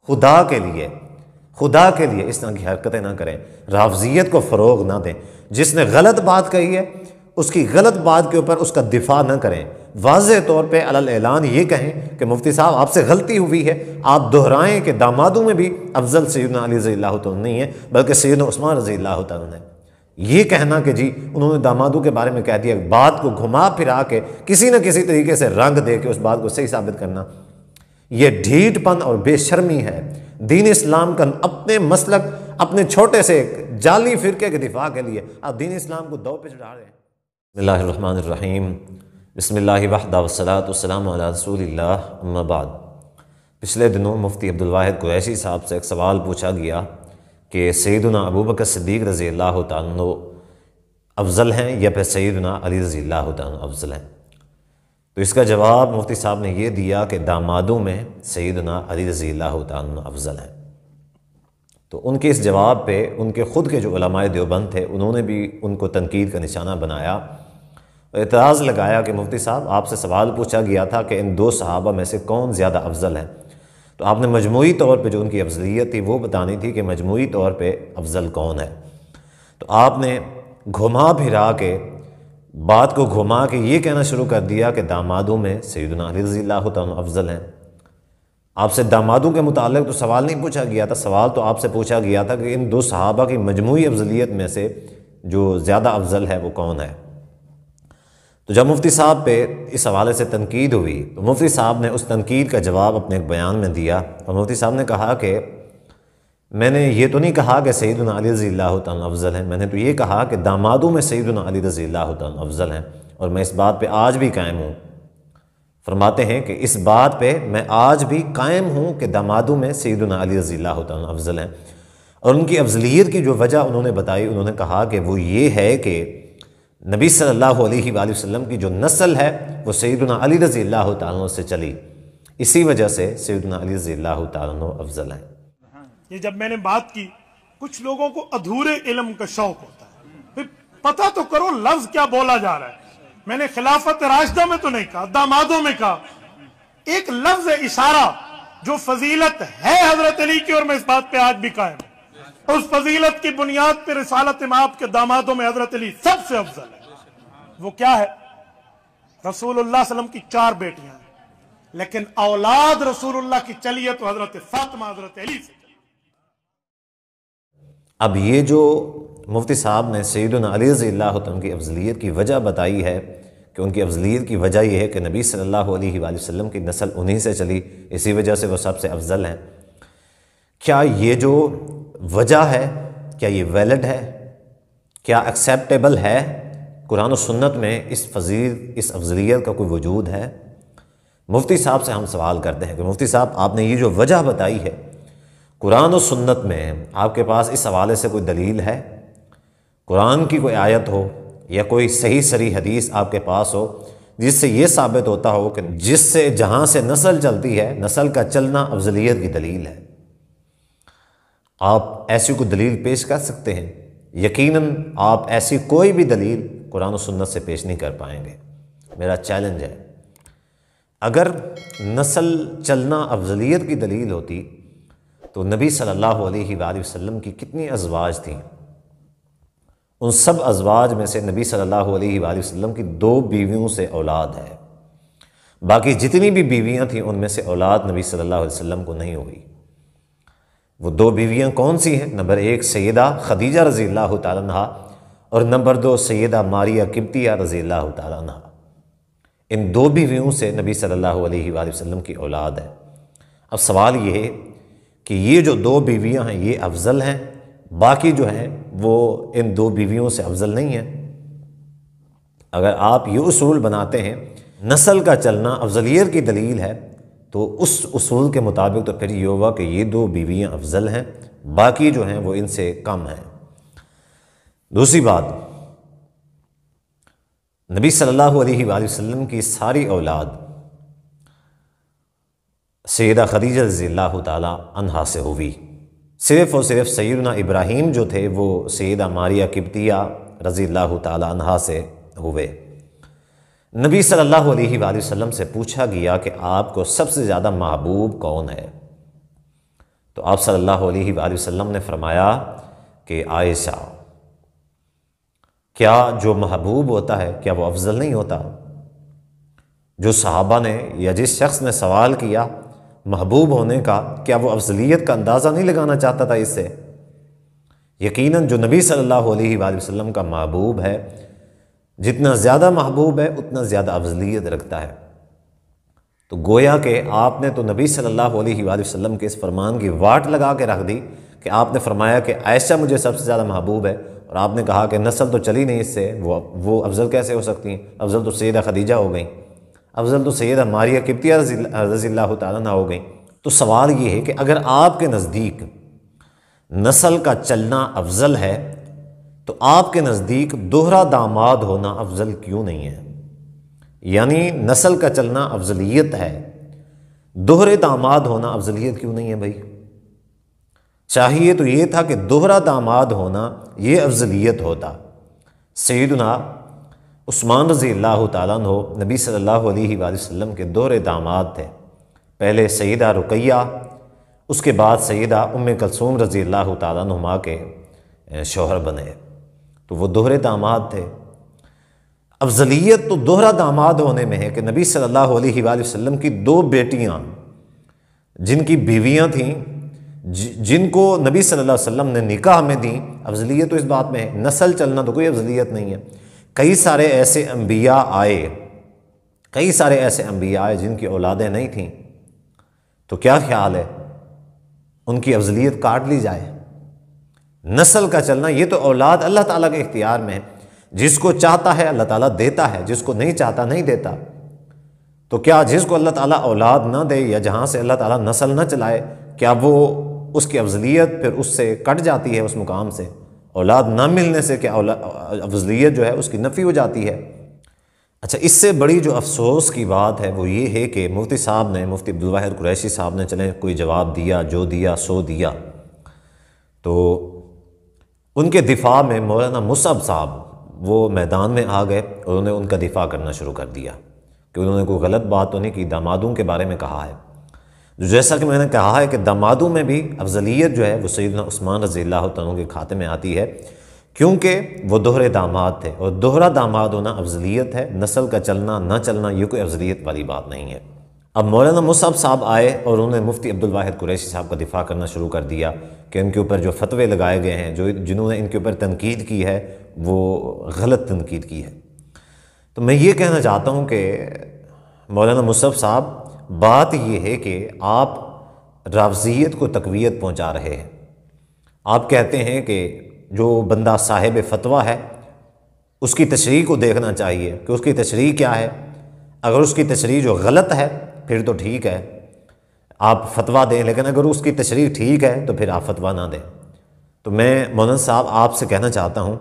خدا کے لیے اس طرح کی حرکتیں نہ کریں، رافضیت کو فروغ نہ دیں۔ جس نے غلط بات کہی ہے اس کی غلط بات کے اوپر اس کا دفاع نہ کریں، واضح طور پہ علی الاعلان یہ کہیں کہ مفتی صاحب آپ سے غلطی ہوئی ہے، آپ دہرائیں کہ دامادوں میں بھی افضل سیدنا علی رضی اللہ تعالیٰ نہیں ہے بلکہ سیدنا عثمان رضی اللہ تعالیٰ نے۔ یہ کہنا کہ جی انہوں نے دامادوں کے بارے میں کہہ دیا، بات کو گھما پھرا کے کسی نہ کسی طریقے سے رنگ دے کے اس بات کو صحیح ثابت کرنا، یہ ڈھیٹ پن اور بے شرمی ہے۔ دین اسلام کا اپنے مسلک، اپنے چھوٹے سے جعلی فرقے کے دفاع کے لیے آپ دین اسلام کو دو پہ چڑھا رہے ہیں۔ بسم اللہ الرحمن الرحیم، بسم اللہ وحدہ والصلاۃ والسلام علی رسول اللہ، اما بعد۔ پچھلے دنوں مفتی عبدالواحد قریشی صاحب سے ایک سوال پوچھا گیا کہ سیدنا ابوبکر صدیق رضی اللہ تعالیٰ عنہ افضل ہیں یا پھر سیدنا علی رضی اللہ تعالیٰ عنہ افضل ہیں؟ تو اس کا جواب مفتی صاحب نے یہ دیا کہ دامادوں میں سیدنا علی رضی اللہ تعالیٰ عنہ افضل ہیں۔ تو ان کے اس جواب پہ ان کے خود کے جو علماء دیوبند تھے انہوں نے بھی ان کو تنقید کا نشانہ بنایا، اعتراض لگایا کہ مفتی صاحب آپ سے سوال پوچھا گیا تھا کہ ان دو صحابہ میں سے کون زیادہ افضل ہے، تو آپ نے مجموعی طور پہ جو ان کی افضلیت تھی وہ بتانی تھی کہ مجموعی طور پہ افضل کون ہے۔ تو آپ نے گھما پھرا کے بات کو گھما کے یہ کہنا شروع کر دیا کہ دامادوں میں سیدنا علی رضی اللہ تعالیٰ افضل ہیں۔ آپ سے دامادوں کے متعلق تو سوال نہیں پوچھا گیا تھا، سوال تو آپ سے پوچھا گیا تھا کہ ان دو صحابہ کی مجموعی افضلیت میں سے جو زیادہ افضل ہے وہ کون ہے۔ تو جب مفتی صاحب پہ اس حوالے سے تنقید ہوئی تو مفتی صاحب نے اس تنقید کا جواب اپنے ایک بیان میں دیا، اور مفتی صاحب نے کہا کہ میں نے یہ تو نہیں کہا کہ سیدنا علی رضی اللہ تعالیٰ افضل ہیں، میں نے تو یہ کہا کہ دامادوں میں سیدنا علی رضی اللہ تعالیٰ افضل ہیں، اور میں اس بات پہ آج بھی قائم ہوں۔ فرماتے ہیں کہ اس بات پہ میں آج بھی قائم ہوں کہ دامادوں میں سیدنا علی رضی اللہ تعالیٰ افضل ہیں۔ اور ان کی افضلیت کی جو وجہ انہوں نے بتائی، انہوں نے کہا کہ وہ یہ ہے کہ نبی صلی اللہ علیہ وآلہ وسلم کی جو نسل ہے وہ سیدنا علی رضی اللہ تعالیٰ سے چلی، اسی وجہ سے سیدنا علی رضی اللہ تعالیٰ افضل ہیں۔ یہ جب میں نے بات کی، کچھ لوگوں کو ادھورے علم کا شوق ہوتا ہے، پھر پتہ تو کرو لفظ کیا بولا جا رہا ہے۔ میں نے خلافت راشدہ میں تو نہیں کہا، دامادوں میں کہا، ایک لفظ اشارہ جو فضیلت ہے حضرت علی کی، اور میں اس بات پہ آج بھی قائم ہوں۔ اس فضیلت کی بنیاد پہ رسالت مآب کے دامادوں میں حضرت علی سب سے افضل ہے۔ وہ کیا ہے؟ رسول اللہ صلی اللہ علیہ وسلم کی 4 بیٹیاں ہیں، لیکن اولاد رسول اللہ کی چلی ہے تو حضرت فاطمہ حضرت علی سے چلی۔ اب یہ جو مفتی صاحب نے سیدنا علی رضی اللہ عنہ کی افضلیت کی وجہ بتائی ہے کہ ان کی افضلیت کی وجہ یہ ہے کہ نبی صلی اللہ علیہ وآلہ وسلم کی نسل انہی سے چلی، اسی وجہ سے وہ سب سے افضل ہیں، کیا یہ جو وجہ ہے کیا یہ ویلڈ ہے؟ کیا ایکسیپٹیبل ہے؟ قرآن و سنت میں اس افضلیت کا کوئی وجود ہے؟ مفتی صاحب سے ہم سوال کرتے ہیں کہ مفتی صاحب آپ نے یہ جو وجہ بتائی ہے قرآن و سنت میں آپ کے پاس اس حوالے سے کوئی دلیل ہے؟ قرآن کی کوئی آیت ہو یا کوئی صحیح صریح حدیث آپ کے پاس ہو جس سے یہ ثابت ہوتا ہو کہ جہاں سے نسل چلتی ہے، نسل کا چلنا افضلیت کی دلیل ہے؟ آپ ایسی کوئی دلیل پیش کر سکتے ہیں؟ یقیناً آپ ایسی کوئی بھی دلیل قرآن و سنت سے پیش نہیں کر پائیں گے۔ میرا چیلنج ہے، اگر نسل چلنا افضلیت کی دلیل ہوتی تو نبی صلی اللہ علیہ وآلہ وسلم کی کتنی ازواج تھیں؟ ان سب ازواج میں سے نبی صلی اللہ علیہ وآلہ وسلم کی 2 بیویوں سے اولاد ہے، باقی جتنی بھی بیویاں تھیں ان میں سے اولاد نبی صلی اللہ علیہ وسلم کو نہیں ہوئی۔ وہ 2 بیویاں کون سی ہیں؟ نمبر 1 سیدہ خدیجہ رضی اللہ تعالیٰ عنہ، اور نمبر 2 سیدہ ماریہ قبطیہ رضی اللہ تعالیٰ عنہ۔ ان 2 بیویوں سے نبی صلی اللہ علیہ وآلہ وسلم کی اولاد ہے۔ اب سوال یہ ہے کہ یہ جو 2 بیویاں ہیں یہ افضل ہیں، باقی جو ہیں وہ ان 2 بیویوں سے افضل نہیں ہیں؟ اگر آپ یہ اصول بناتے ہیں نسل کا چلنا افضلیت کی دلیل ہے تو اس اصول کے مطابق تو پھر یہ ہوگا کہ یہ 2 بیویاں افضل ہیں، باقی جو ہیں وہ ان سے کم ہیں۔ دوسری بات، نبی صلی اللہ علیہ وآلہ وسلم کی ساری اولاد سیدہ خدیجہ رضی اللہ تعالیٰ عنہا سے ہوئی، صرف اور صرف سیدنا ابراہیم جو تھے وہ سیدہ ماریہ قبطیہ رضی اللہ تعالیٰ عنہا سے ہوئے۔ نبی صلی اللہ علیہ وآلہ وسلم سے پوچھا گیا کہ آپ کو سب سے زیادہ محبوب کون ہے؟ تو آپ صلی اللہ علیہ وآلہ وسلم نے فرمایا کہ عائشہ، کیا جو محبوب ہوتا ہے کیا وہ افضل نہیں ہوتا؟ جو صحابہ نے یا جس شخص نے سوال کیا محبوب ہونے کا، کیا وہ افضلیت کا اندازہ نہیں لگانا چاہتا تھا اس سے؟ یقیناً جو نبی صلی اللہ علیہ وآلہ وسلم کا محبوب ہے، جتنا زیادہ محبوب ہے اتنا زیادہ افضلیت رکھتا ہے۔ تو گویا کہ آپ نے تو نبی صلی اللہ علیہ وآلہ وسلم کے اس فرمان کی واٹ لگا کے رکھ دی کہ آپ نے فرمایا کہ عائشہ مجھے سب سے زیادہ محبوب ہے، اور آپ نے کہا کہ نسل تو چلی نہیں اس سے، وہ افضل کیسے ہو سکتی ہیں؟ افضل تو سیدہ خدیجہ ہو گئیں، افضل تو سیدہ ماریہ قبطیہ رضی اللہ تعالیٰ عنہا ہو گئیں۔ تو سوال یہ ہے کہ اگر آپ کے نزدیک نسل کا چلنا افضل ہے تو آپ کے نزدیک دوہرا داماد ہونا افضل کیوں نہیں ہے؟ یعنی نسل کا چلنا افضلیت ہے، دوہرے داماد ہونا افضلیت کیوں نہیں ہے بھائی؟ چاہیے تو یہ تھا کہ دوہرا داماد ہونا یہ افضلیت ہوتا۔ سیدنا عثمان رضی اللہ تعالیٰ عنہ نبی صلی اللہ علیہ وآلہ وسلم کے دوہرے داماد تھے، پہلے سیدہ رقیہ، اس کے بعد سیدہ ام کلثوم رضی اللہ تعالیٰ عنہما کے شوہر بنے، تو وہ دوہرے داماد تھے۔ افضلیت تو دوہرا داماد ہونے میں ہے کہ نبی صلی اللہ علیہ وآلہ وسلم کی دو بیٹیاں جن کی بیویاں تھیں، جن کو نبی صلی اللہ علیہ وسلم نے نکاح میں دیں، افضلیت تو اس بات میں ہے، نسل چلنا تو کوئی افضلیت نہیں ہے۔ کئی سارے ایسے انبیاء آئے جن کی اولادیں نہیں تھیں، تو کیا خیال ہے ان کی افضلیت کاٹ لی جائے؟ نسل کا چلنا یہ تو اولاد اللہ تعالیٰ کے اختیار میں ہے، جس کو چاہتا ہے اللہ تعالیٰ دیتا ہے، جس کو نہیں چاہتا نہیں دیتا۔ تو کیا جس کو اللہ تعالیٰ اولاد نہ دے یا جہاں سے اللہ تعالیٰ نسل نہ چلائے، کیا وہ اس کی افضلیت پھر اس سے کٹ جاتی ہے؟ اس مقام سے اولاد نہ ملنے سے کیا افضلیت جو ہے اس کی نفی ہو جاتی ہے؟ اچھا، اس سے بڑی جو افسوس کی بات ہے وہ یہ ہے کہ مفتی صاحب نے، مفتی عبدالواحد قریشی صاحب نے چلیں کوئی جواب دیا، جو دیا سو دیا، تو ان کے دفاع میں مولانا مصعب صاحب وہ میدان میں آ گئے اور انہوں نے ان کا دفاع کرنا شروع کر دیا کہ انہوں نے کوئی غلط بات تو نہیں کی، دامادوں کے بارے میں کہا ہے۔ جیسا کہ میں نے کہا ہے کہ دامادوں میں بھی افضلیت جو ہے وہ سیدنا عثمان رضی اللہ تعالیٰ کے کھاتے میں آتی ہے، کیونکہ وہ دوہرے داماد تھے، اور دوہرا داماد ہونا افضلیت ہے، نسل کا چلنا نہ چلنا یہ کوئی افضلیت والی بات نہیں ہے۔ اب مولانا مصعب صاحب آئے اور انہوں نے مفتی عبدالواحد قریشی صاحب کا دفاع کرنا شروع کر دیا کہ ان کے اوپر جو فتوے لگائے گئے ہیں، جنہوں نے ان کے اوپر تنقید کی ہے وہ غلط تنقید کی ہے۔ تو میں یہ کہنا چاہتا ہوں کہ مولانا مصعب صاحب، بات یہ ہے کہ آپ رافضیت کو تقویت پہنچا رہے ہیں۔ آپ کہتے ہیں کہ جو بندہ صاحب فتویٰ ہے اس کی تشریح کو دیکھنا چاہیے کہ اس کی تشریح کیا ہے، اگر اس کی تشریح جو غلط ہے پھر تو ٹھیک ہے آپ فتویٰ دیں، لیکن اگر اس کی تشریح ٹھیک ہے تو پھر آپ فتویٰ نہ دیں۔ تو میں مولانا صاحب آپ سے کہنا چاہتا ہوں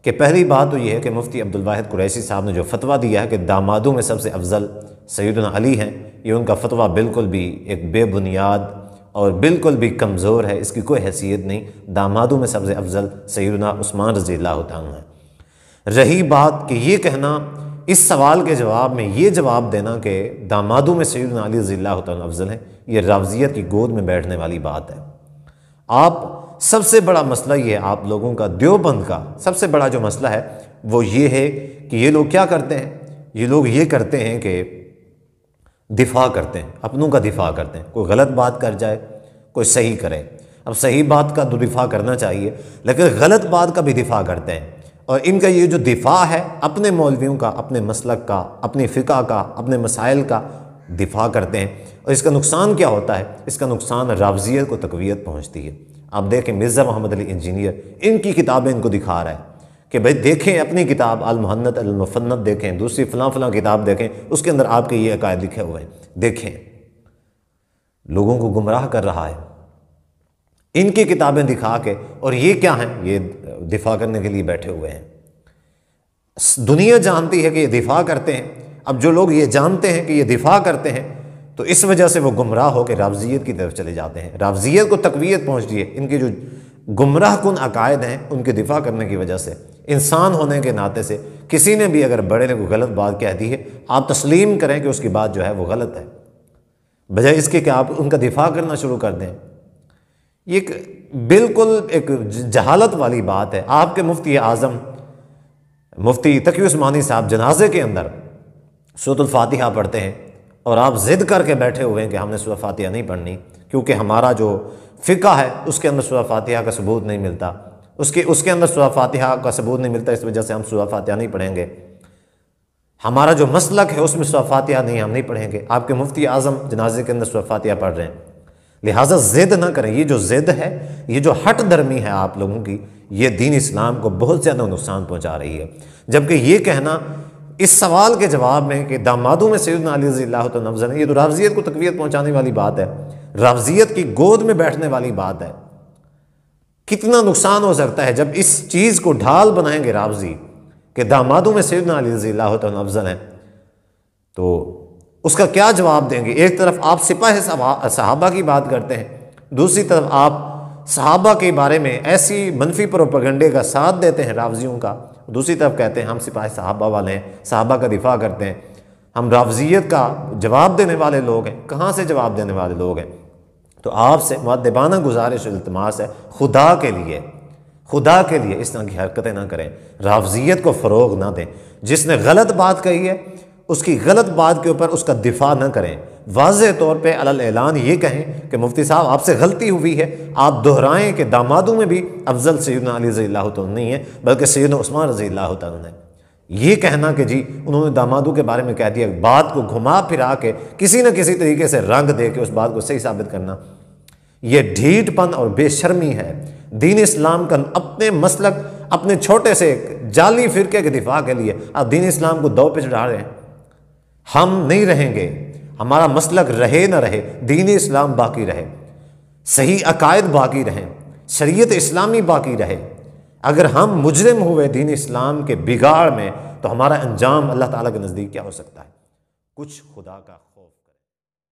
کہ پہلی بات تو یہ ہے کہ مفتی عبدالواحد قریشی صاحب نے جو فتویٰ دیا ہے کہ دامادوں میں سب سے افضل سیدنا علی ہیں، یہ ان کا فتویٰ بالکل بھی ایک بے بنیاد اور بالکل بھی کمزور ہے، اس کی کوئی حیثیت نہیں۔ دامادوں میں سب سے افضل سیدنا عثمان رضی اللہ تعالیٰ ہے۔ رہی بات کہ یہ کہنا، اس سوال کے جواب میں یہ جواب دینا کہ دامادوں میں سیدنا علی رضی اللہ تعالیٰ افضل ہیں، یہ رافضیت کی گود میں بیٹھنے والی بات ہے۔ آپ سب سے بڑا مسئلہ یہ ہے، آپ لوگوں کا دیوبند کا سب سے بڑا جو مسئلہ ہے وہ یہ ہے کہ یہ لوگ کیا کرتے ہیں، یہ لوگ یہ کرتے ہیں کہ دفاع کرتے ہیں، اپنوں کا دفاع کرتے ہیں، کوئی غلط بات کر جائے کوئی صحیح کرے۔ اب صحیح بات کا تو دفاع کرنا چاہیے، لیکن غلط بات کا بھی دفاع کرتے ہیں، اور ان کا یہ جو دفاع ہے اپنے مولویوں کا، اپنے مسلک کا، اپنی فقہ کا، اپنے مسائل کا دفاع کرتے ہیں، اور اس کا نقصان کیا ہوتا ہے؟ اس کا نقصان رافضیت کو تقویت پہنچتی ہے۔ آپ دیکھیں مرزا محمد علی انجینئر، ان کی کتابیں ان کو دکھا رہا ہے کہ بھائی دیکھیں اپنی کتاب المحنت المفنت دیکھیں، دوسری فلاں فلاں کتاب دیکھیں، اس کے اندر آپ کے یہ عقائد لکھے ہوئے ہیں، دیکھیں لوگوں کو گمراہ کر رہا ہے ان کی کتابیں دکھا کے، اور یہ کیا ہیں؟ یہ دفاع کرنے کے لیے بیٹھے ہوئے ہیں۔ دنیا جانتی ہے کہ یہ دفاع کرتے ہیں، اب جو لوگ یہ جانتے ہیں کہ یہ دفاع کرتے ہیں تو اس وجہ سے وہ گمراہ ہو کے رافضیت کی طرف چلے جاتے ہیں، رافضیت کو تقویت پہنچتی ہے۔ ان کے جو گمراہ کن عقائد ہیں ان کے دفاع کرنے کی وجہ سے، انسان ہونے کے ناطے سے کسی نے بھی اگر بڑے نے کوئی غلط بات کہہ دی ہے، آپ تسلیم کریں کہ اس کی بات جو ہے وہ غلط ہے، بجائے اس کے کہ آپ ان کا دفاع کرنا شروع کر دیں۔ یہ بالکل ایک جہالت والی بات ہے۔ آپ کے مفتی اعظم مفتی تقی عثمانی صاحب جنازے کے اندر سورۃ الفاتحہ پڑھتے ہیں اور آپ ضد کر کے بیٹھے ہوئے ہیں کہ ہم نے سورۃ فاتحہ نہیں پڑھنی، کیونکہ ہمارا جو فقہ ہے اس کے اندر سورۃ فاتحہ کا ثبوت نہیں ملتا، اس کے اندر سورۃ فاتحہ کا ثبوت نہیں ملتا، اس وجہ سے ہم سورۃ فاتحہ نہیں پڑھیں گے، ہمارا جو مسلک ہے اس میں سورۃ فاتحہ نہیں، ہم نہیں پڑھیں گے۔ آپ کے مفتی اعظم جنازے کے اندر سورۃ فاتحہ پڑھ رہے ہیں، لہٰذا ضد نہ کریں۔ یہ جو ضد ہے، یہ جو ہٹ درمی ہے آپ لوگوں کی، یہ دین اسلام کو بہت زیادہ نقصان پہنچا رہی ہے۔ جبکہ یہ کہنا اس سوال کے جواب میں کہ دامادوں میں سیدنا علی رضی اللہ تعالیٰ عنہ ہے، یہ تو رافضیت کو تقویت پہنچانے والی بات ہے، رافضیت کی گود میں بیٹھنے والی بات ہے۔ کتنا نقصان ہو سکتا ہے جب اس چیز کو ڈھال بنائیں گے رافضی کہ دامادوں میں سیدنا علی رضی اللہ تعالیٰ عنہ ہیں، تو اس کا کیا جواب دیں گے؟ ایک طرف آپ سپاہ صحابہ کی بات کرتے ہیں، دوسری طرف آپ صحابہ کے بارے میں ایسی منفی پروپیگنڈے کا ساتھ دیتے ہیں رافضیوں کا، دوسری طرف کہتے ہیں ہم سپاہ صحابہ والے ہیں، صحابہ کا دفاع کرتے ہیں، ہم رافضیت کا جواب دینے والے لوگ ہیں۔ کہاں سے جواب دینے والے لوگ ہیں؟ تو آپ سے مؤدبانہ گزارش التماس ہے، خدا کے لیے اس طرح کی حرکتیں نہ کریں، رافضیت کو فروغ نہ دیں۔ جس نے غلط بات کہی ہے اس کی غلط بات کے اوپر اس کا دفاع نہ کریں، واضح طور پہ علی الاعلان یہ کہیں کہ مفتی صاحب آپ سے غلطی ہوئی ہے، آپ دہرائیں کہ دامادوں میں بھی افضل سیدنا علی رضی اللہ تعالیٰ نہیں ہے بلکہ سیدنا عثمان رضی اللہ تعالیٰ ہے۔ یہ کہنا کہ جی انہوں نے دامادوں کے بارے میں کہہ دیا، بات کو گھما پھرا کے کسی نہ کسی طریقے سے رنگ دے کے اس بات کو صحیح ثابت کرنا، یہ ڈھیٹ پن اور بے شرمی ہے۔ دین اسلام کا اپنے مسلک، اپنے چھوٹے سے جعلی فرقے کے دفاع کے لیے آپ دین اسلام کو دو پہ چڑھا رہے ہیں۔ ہم نہیں رہیں گے، ہمارا مسلک رہے نہ رہے، دین اسلام باقی رہے، صحیح عقائد باقی رہیں، شریعت اسلامی باقی رہے۔ اگر ہم مجرم ہوئے دین اسلام کے بگاڑ میں تو ہمارا انجام اللہ تعالیٰ کے نزدیک کیا ہو سکتا ہے؟ کچھ خدا کا